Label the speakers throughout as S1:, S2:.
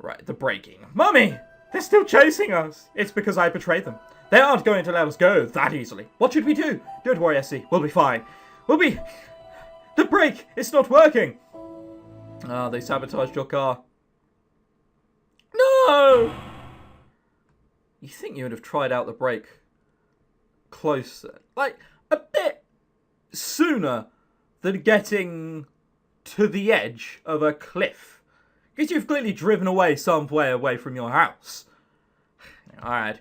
S1: Right, the breaking. Mummy! They're still chasing us! It's because I betrayed them. They aren't going to let us go that easily. What should we do? Don't worry, Essie. We'll be fine. We'll be... The brake! It's not working! Ah, they sabotaged your car. No! You think you would have tried out the brake closer. Like, a bit sooner than getting to the edge of a cliff. Because you've clearly driven away some way away from your house. Alright.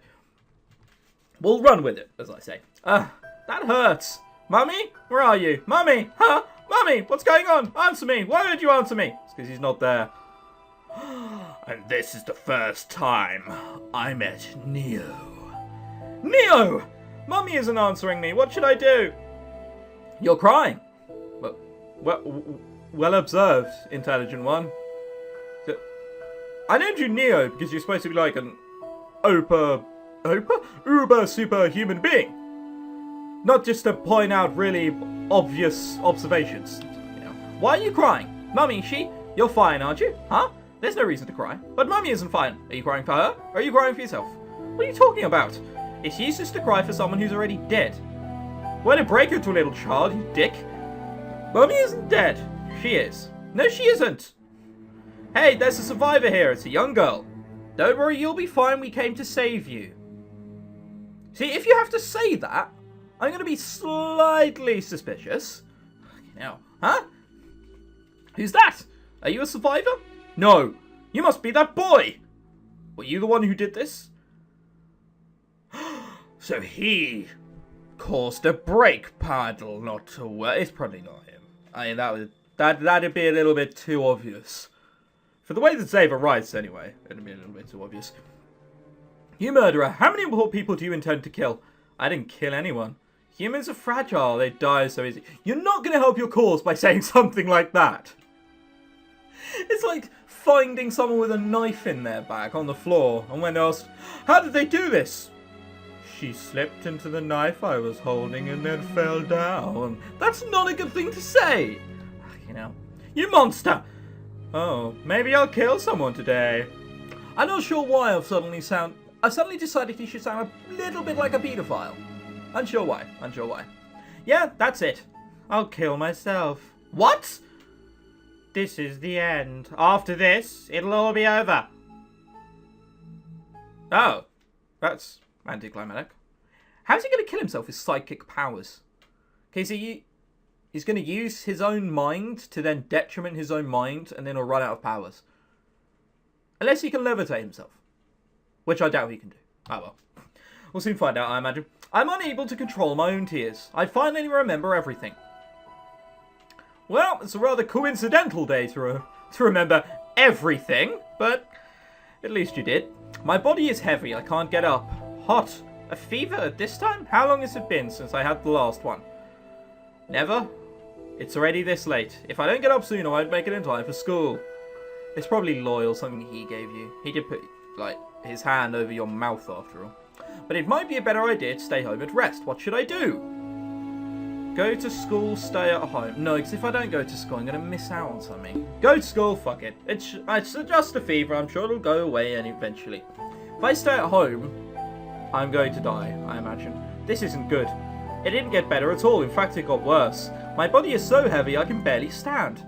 S1: We'll run with it, as I say. That hurts. Mummy? Where are you? Mummy? Huh? Mummy? What's going on? Answer me. Why don't you answer me? It's because he's not there. And this is the first time I met Neo. Neo! Mummy isn't answering me. What should I do? You're crying. Well observed, intelligent one. I named you Neo because you're supposed to be like an uber superhuman being. Not just to point out really obvious observations. You know. Why are you crying? Mummy, you're fine, aren't you? Huh? There's no reason to cry. But Mummy isn't fine. Are you crying for her? Or are you crying for yourself? What are you talking about? It's useless to cry for someone who's already dead. Why don't break into a little child, you dick? Mummy isn't dead. She is. No, she isn't. Hey, there's a survivor here. It's a young girl. Don't worry, you'll be fine. We came to save you. See, if you have to say that, I'm going to be slightly suspicious. Now, huh? Who's that? Are you a survivor? No. You must be that boy. Were you the one who did this? So he caused a brake paddle not to work. It's probably not him. I mean, that'd be a little bit too obvious. For the way that Xaver writes, anyway, it'd be a little bit too obvious. You murderer, how many more people do you intend to kill? I didn't kill anyone. Humans are fragile, they die so easy. You're not going to help your cause by saying something like that. It's like finding someone with a knife in their back on the floor, and when asked, how did they do this? She slipped into the knife I was holding and then fell down. That's not a good thing to say. You know, you monster. Oh, maybe I'll kill someone today. I'm not sure why I've suddenly decided he should sound a little bit like a paedophile. Unsure why. Yeah, that's it. I'll kill myself. What? This is the end. After this, it'll all be over. Oh, that's anticlimactic. How's he going to kill himself with psychic powers? Okay, so he's going to use his own mind to then detriment his own mind, and then he'll run out of powers. Unless he can levitate himself. Which I doubt he can do. Oh well. We'll soon find out, I imagine. I'm unable to control my own tears. I finally remember everything. Well, it's a rather coincidental day to remember everything, but at least you did. My body is heavy, I can't get up. Hot. A fever at this time? How long has it been since I had the last one? Never. It's already this late. If I don't get up soon, I won't make it in time for school. It's probably loyal, something he gave you. He did put, like, his hand over your mouth after all. But it might be a better idea to stay home and rest. What should I do? Go to school, stay at home. No, because if I don't go to school, I'm going to miss out on something. Go to school, fuck it. It's just a fever. I'm sure it'll go away and eventually. If I stay at home, I'm going to die, I imagine. This isn't good. It didn't get better at all. In fact, it got worse. My body is so heavy, I can barely stand.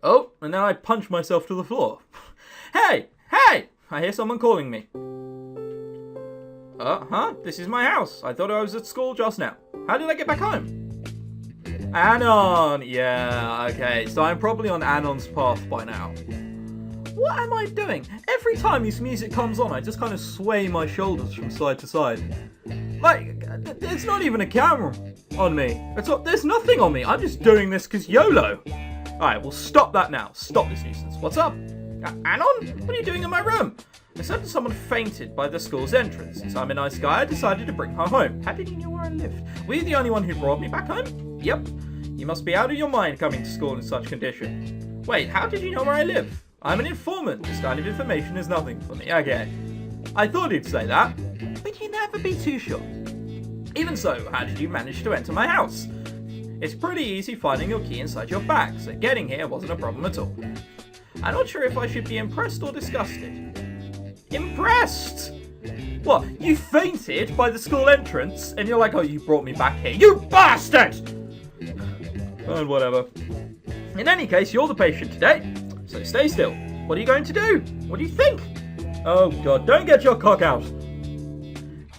S1: Oh, and then I punch myself to the floor. Hey! Hey! I hear someone calling me. Huh? This is my house. I thought I was at school just now. How did I get back home? Anon! Yeah, okay. So I'm probably on Anon's path by now. What am I doing? Every time this music comes on, I just kind of sway my shoulders from side to side. Like, there's not even a camera on me. There's nothing on me. I'm just doing this because YOLO. Alright, well stop that now. Stop this nuisance. What's up? Anon? What are you doing in my room? I said that someone fainted by the school's entrance. Since I'm a nice guy, I decided to bring her home. How did you know where I lived? Were you the only one who brought me back home? Yep. You must be out of your mind coming to school in such condition. Wait, how did you know where I live? I'm an informant. This kind of information is nothing for me. Okay. I thought he'd say that, but you never be too sure. Even so, how did you manage to enter my house? It's pretty easy finding your key inside your bag, so getting here wasn't a problem at all. I'm not sure if I should be impressed or disgusted. Impressed? What, you fainted by the school entrance, and you're like, oh, you brought me back here, you bastard! And whatever. In any case, you're the patient today, so stay still. What are you going to do? What do you think? Oh god, don't get your cock out.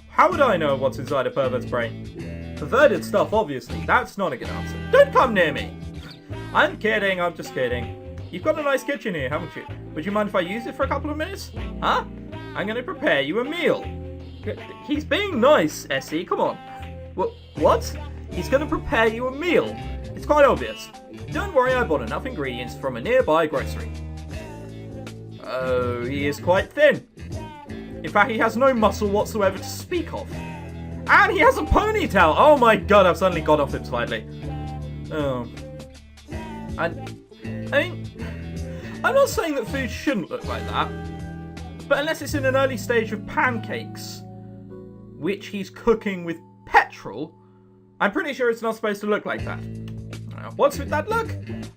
S1: How would I know what's inside a pervert's brain? Perverted stuff, obviously. That's not a good answer. Don't come near me. I'm kidding, I'm just kidding. You've got a nice kitchen here, haven't you? Would you mind if I use it for a couple of minutes? Huh? I'm going to prepare you a meal. He's being nice, Essie, come on. What? He's going to prepare you a meal. It's quite obvious. Don't worry, I bought enough ingredients from a nearby grocery. Oh, he is quite thin. In fact, he has no muscle whatsoever to speak of. And he has a ponytail! Oh my god, I've suddenly got off him slightly. Oh. I mean, I'm not saying that food shouldn't look like that. But unless it's in an early stage of pancakes, which he's cooking with petrol, I'm pretty sure it's not supposed to look like that. What's with that look?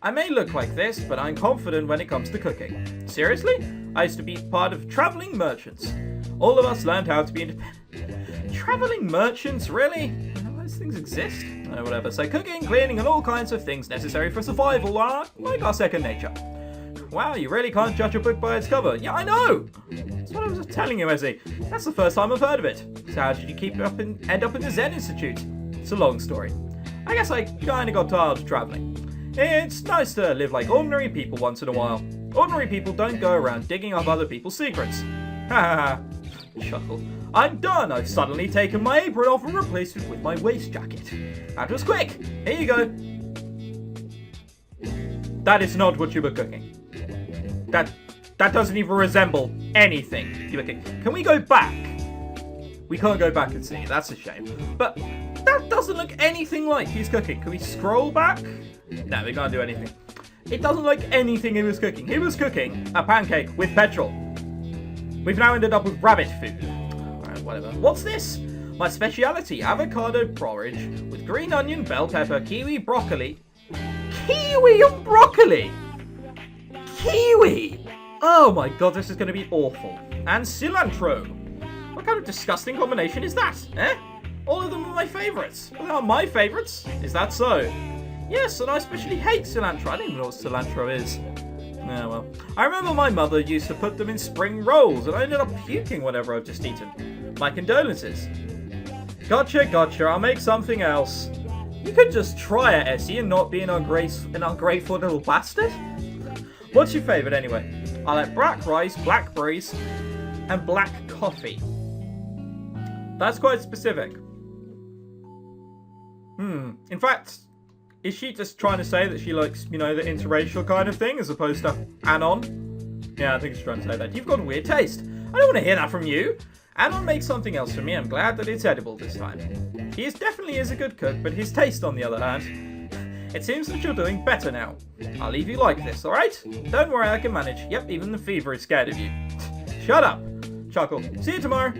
S1: I may look like this, but I'm confident when it comes to cooking. Seriously? I used to be part of travelling merchants. All of us learned how to be independent. Travelling merchants? Really? Those things exist? Oh, whatever. So cooking, cleaning, and all kinds of things necessary for survival are like our second nature. Wow, you really can't judge a book by its cover. Yeah, I know! That's what I was telling you, Ezzy. That's the first time I've heard of it. So how did you keep it up and end up in the Zen Institute? It's a long story. I guess I kinda got tired of travelling. It's nice to live like ordinary people once in a while. Ordinary people don't go around digging up other people's secrets. Ha ha ha. Chuckle. I'm done! I've suddenly taken my apron off and replaced it with my waist jacket. That was quick! Here you go. That is not what you were cooking. That doesn't even resemble anything you were cooking. Can we go back? We can't go back and see. That's a shame. But that doesn't look anything like he's cooking. Can we scroll back? No, we can't do anything. It doesn't look anything he was cooking. He was cooking a pancake with petrol. We've now ended up with rabbit food. Alright, whatever. What's this? My speciality, avocado porridge with green onion, bell pepper, kiwi, broccoli. Kiwi and broccoli! Kiwi! Oh my god, this is going to be awful. And cilantro. What kind of disgusting combination is that, eh? All of them are my favourites. Well, they are my favourites. Is that so? Yes, and I especially hate cilantro. I don't even know what cilantro is. Yeah, well. I remember my mother used to put them in spring rolls, and I ended up puking whatever I've just eaten. My condolences. Gotcha, gotcha. I'll make something else. You could just try it, Essie, and not be an ungrateful little bastard. What's your favourite, anyway? I like black rice, blackberries, and black coffee. That's quite specific. In fact, is she just trying to say that she likes, you know, the interracial kind of thing as opposed to Anon? Yeah, I think she's trying to say that. You've got a weird taste. I don't want to hear that from you. Anon makes something else for me. I'm glad that it's edible this time. He definitely is a good cook, but his taste, on the other hand, it seems that you're doing better now. I'll leave you like this, alright? Don't worry, I can manage. Yep, even the fever is scared of you. Shut up. Chuckle. See you tomorrow.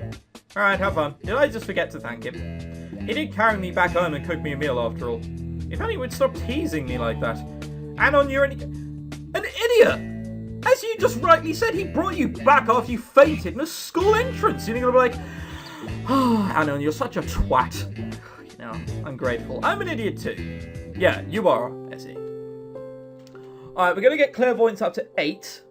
S1: Alright, have fun. Did I just forget to thank him? He did carry me back home and cook me a meal after all. If only he would stop teasing me like that. Anon, you're an idiot! As you just rightly said, he brought you back after you fainted in a school entrance. And you're going to be like, oh, Anon, you're such a twat. You know, I'm grateful. I'm an idiot too. Yeah, you are, Essie. Alright, we're going to get clairvoyance up to 8.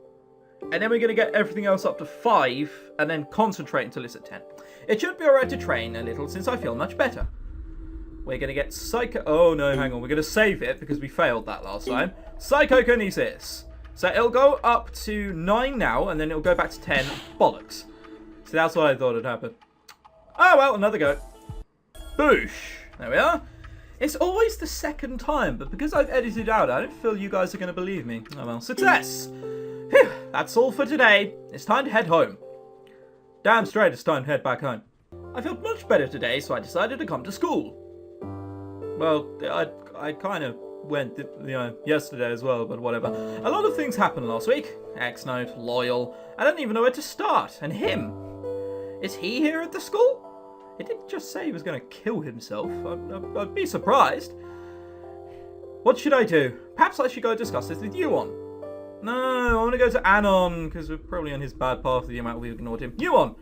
S1: And then we're going to get everything else up to 5. And then concentrate until it's at 10. It should be alright to train a little since I feel much better. We're going to get psycho... Oh, no, hang on. We're going to save it because we failed that last time. Psychokinesis. So it'll go up to 9 now, and then it'll go back to 10. Bollocks. So that's what I thought had happened. Oh, well, another go. Boosh. There we are. It's always the second time, but because I've edited out, I don't feel you guys are going to believe me. Oh, well. Success. Phew. That's all for today. It's time to head home. Damn straight, it's time to head back home. I felt much better today, so I decided to come to school. Well, I kind of went, you know, yesterday as well, but whatever. A lot of things happened last week. X-Note, Loyal. I don't even know where to start. And him. Is he here at the school? He didn't just say he was going to kill himself. I'd be surprised. What should I do? Perhaps I should go discuss this with Yuon. No, I want to go to Anon, because we're probably on his bad path with the amount we've ignored him. Yuon,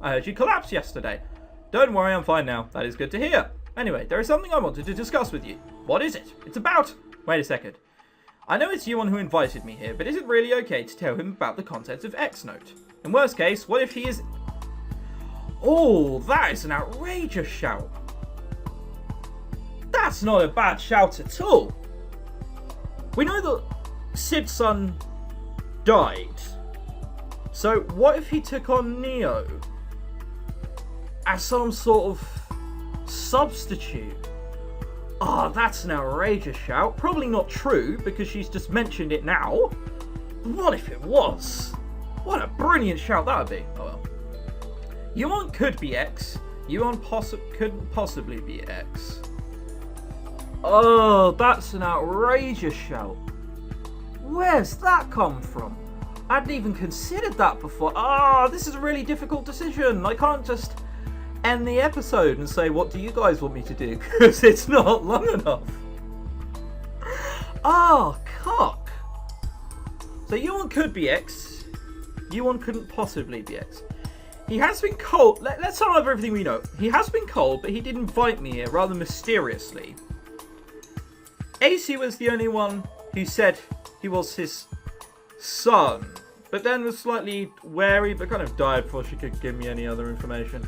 S1: I heard you collapsed yesterday. Don't worry, I'm fine now. That is good to hear. Anyway, there is something I wanted to discuss with you. What is it? It's about... Wait a second. I know it's Yuon who invited me here, but is it really okay to tell him about the contents of X Note? In worst case, what if he is... Oh, that is an outrageous shout. That's not a bad shout at all. We know that Sid's son died. So what if he took on Neo as some sort of substitute? Oh, that's an outrageous shout. Probably not true because she's just mentioned it now. But what if it was? What a brilliant shout that would be. Oh well. Yuon could be X. Yuon couldn't possibly be X. Oh, that's an outrageous shout. Where's that come from? I hadn't even considered that before. This is a really difficult decision. I can't just end the episode and say, what do you guys want me to do? Because it's not long enough. Cock. So Yuon could be X. Yuon couldn't possibly be X. He has been cold. Let's sum up everything we know. He has been cold, but he did invite me here rather mysteriously. AC was the only one who said he was his son, but then was slightly wary, but kind of died before she could give me any other information.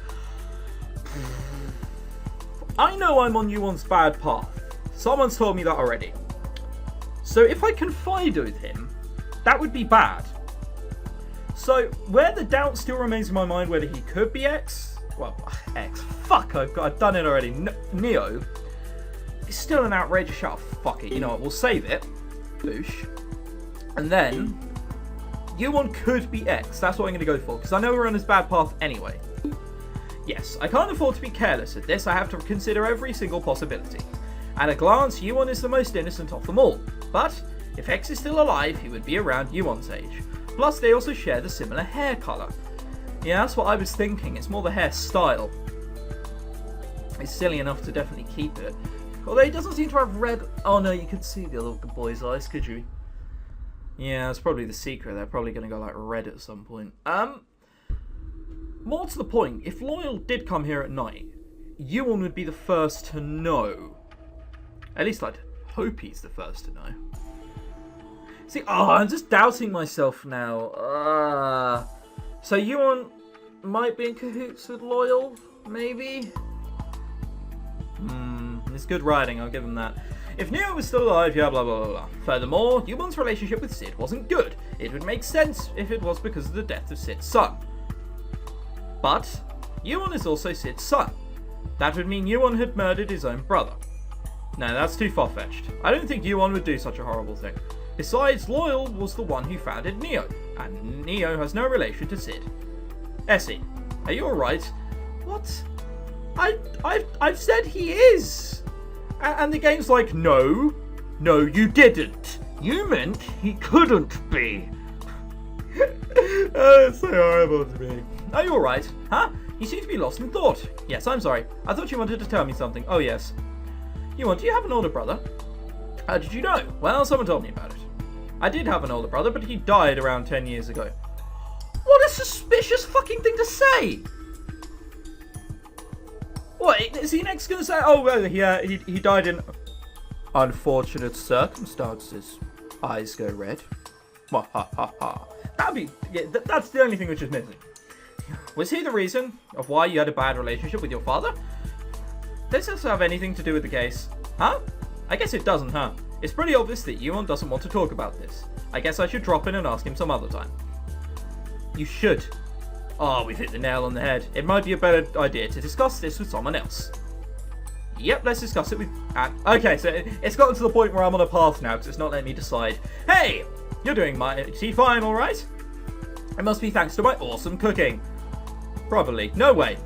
S1: I know I'm on Yuon's bad path. Someone's told me that already. So if I confide with him, that would be bad. So where the doubt still remains in my mind whether he could be X, well, X, fuck, I've done it already. Neo, it's still an outrageous shout. Fuck it, you know what, we'll save it. Boosh. And then, Yuon could be X. That's what I'm going to go for, because I know we're on his bad path anyway. Yes, I can't afford to be careless at this. I have to consider every single possibility. At a glance, Yuon is the most innocent of them all. But, if X is still alive, he would be around Yuon's age. Plus, they also share the similar hair colour. Yeah, that's what I was thinking. It's more the hairstyle. It's silly enough to definitely keep it. Although he doesn't seem to have red... Oh no, you could see the boy's eyes, could you? Yeah, that's probably the secret. They're probably going to go like red at some point. More to the point, if Loyal did come here at night, Yuon would be the first to know. At least I'd hope he's the first to know. See, I'm just doubting myself now. So Yuon might be in cahoots with Loyal, maybe? It's good writing, I'll give him that. If Neo was still alive, yeah, blah, blah, blah, blah. Furthermore, Yuon's relationship with Sid wasn't good. It would make sense if it was because of the death of Sid's son. But, Yuon is also Sid's son. That would mean Yuon had murdered his own brother. No, that's too far-fetched. I don't think Yuon would do such a horrible thing. Besides, Loyal was the one who founded Neo, and Neo has no relation to Sid. Essie, are you alright? What? I've said he is! And the game's like, no, you didn't. You meant he couldn't be. It's so horrible to me. Are you alright? Huh? You seem to be lost in thought. Yes, I'm sorry. I thought you wanted to tell me something. Oh, yes. Yuon, do you have an older brother? How did you know? Well, someone told me about it. I did have an older brother, but he died around 10 years ago. What a suspicious fucking thing to say! What, is he next going to say, oh, well, he died in unfortunate circumstances. Eyes go red. Ha ha ha ha. That's the only thing which is missing. Was he the reason of why you had a bad relationship with your father? Does this have anything to do with the case? Huh? I guess it doesn't, huh? It's pretty obvious that Yuon doesn't want to talk about this. I guess I should drop in and ask him some other time. You should. Oh, we've hit the nail on the head. It might be a better idea to discuss this with someone else. Yep, let's discuss it with... Okay, so it's gotten to the point where I'm on a path now because it's not letting me decide. Hey! You're doing my tea fine, alright? It must be thanks to my awesome cooking. Probably. No way.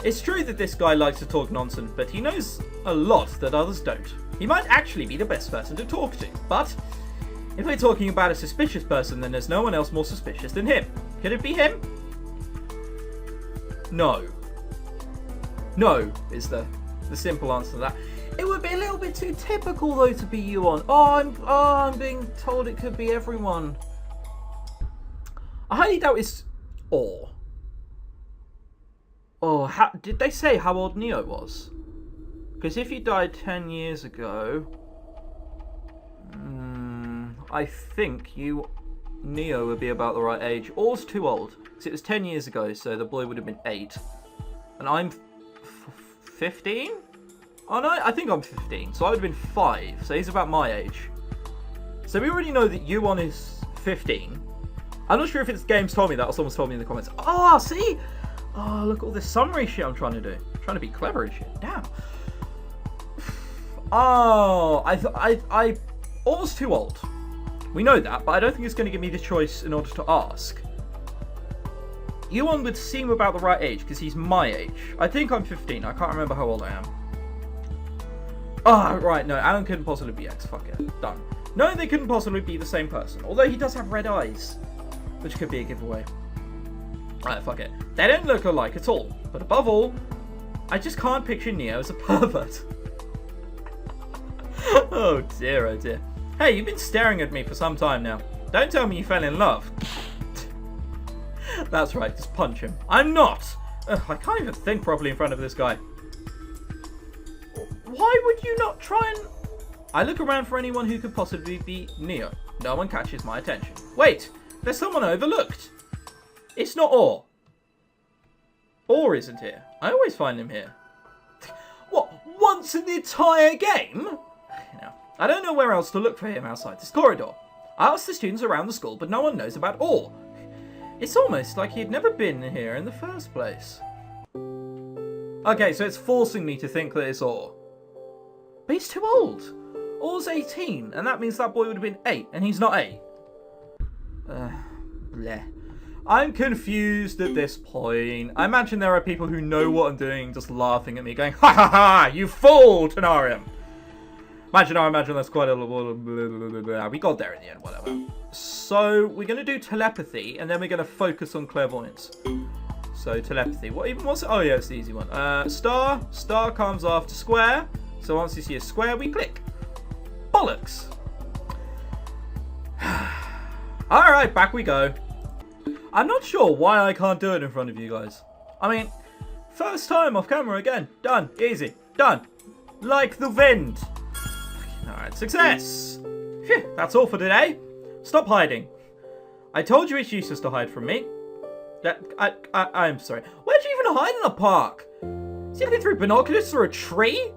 S1: It's true that this guy likes to talk nonsense, but he knows a lot that others don't. He might actually be the best person to talk to, but if we're talking about a suspicious person, then there's no one else more suspicious than him. Could it be him? No. No is the simple answer to that. It would be a little bit too typical, though, to be Yuon. I'm being told it could be everyone. I highly doubt it's Or. Oh, did they say how old Neo was? Because if he died 10 years ago, I think Neo would be about the right age. Or's too old, because it was 10 years ago, so the boy would have been 8. And I'm 15? Oh no, I think I'm 15, so I would have been 5, so he's about my age. So we already know that Yuon is 15. I'm not sure if it's games told me that or someone's told me in the comments. Oh, see? Oh, look at all this summary shit I'm trying to do. I'm trying to be clever and shit. Damn. Oh, Or's too old. We know that, but I don't think it's going to give me the choice in order to ask. Yuon would seem about the right age, because he's my age. I think I'm 15. I can't remember how old I am. Ah, right, no, Anon couldn't possibly be X. Fuck it. Done. No, they couldn't possibly be the same person. Although he does have red eyes, which could be a giveaway. Alright, fuck it. They don't look alike at all. But above all, I just can't picture Neo as a pervert. Oh dear, oh dear. Hey, you've been staring at me for some time now. Don't tell me you fell in love. That's right, just punch him. I'm not! Ugh, I can't even think properly in front of this guy. Why would you not try and... I look around for anyone who could possibly be Neo. No one catches my attention. Wait, there's someone I overlooked. It's not Or. Or isn't here. I always find him here. What, once in the entire game? No, I don't know where else to look for him outside this corridor. I asked the students around the school, but no one knows about Or. It's almost like he'd never been here in the first place. Okay, so it's forcing me to think that it's Or. But he's too old. Or's 18, and that means that boy would have been 8, and he's not 8. Bleh. I'm confused at this point. I imagine there are people who know what I'm doing just laughing at me, going, ha ha ha, you fool, Tenarium. I imagine that's quite a little... We got there in the end, whatever. So, we're going to do telepathy, and then we're going to focus on clairvoyance. So, telepathy. What even was it? Oh, yeah, it's the easy one. Star. Star comes after square. So, once you see a square, we click. Bollocks. Alright, back we go. I'm not sure why I can't do it in front of you guys. I mean, first time off camera again. Done. Easy. Done. Like the wind. Alright, success. Phew, that's all for today. Stop hiding. I told you it's useless to hide from me. I'm sorry. Where'd you even hide in the park? Is he looking through binoculars through a tree?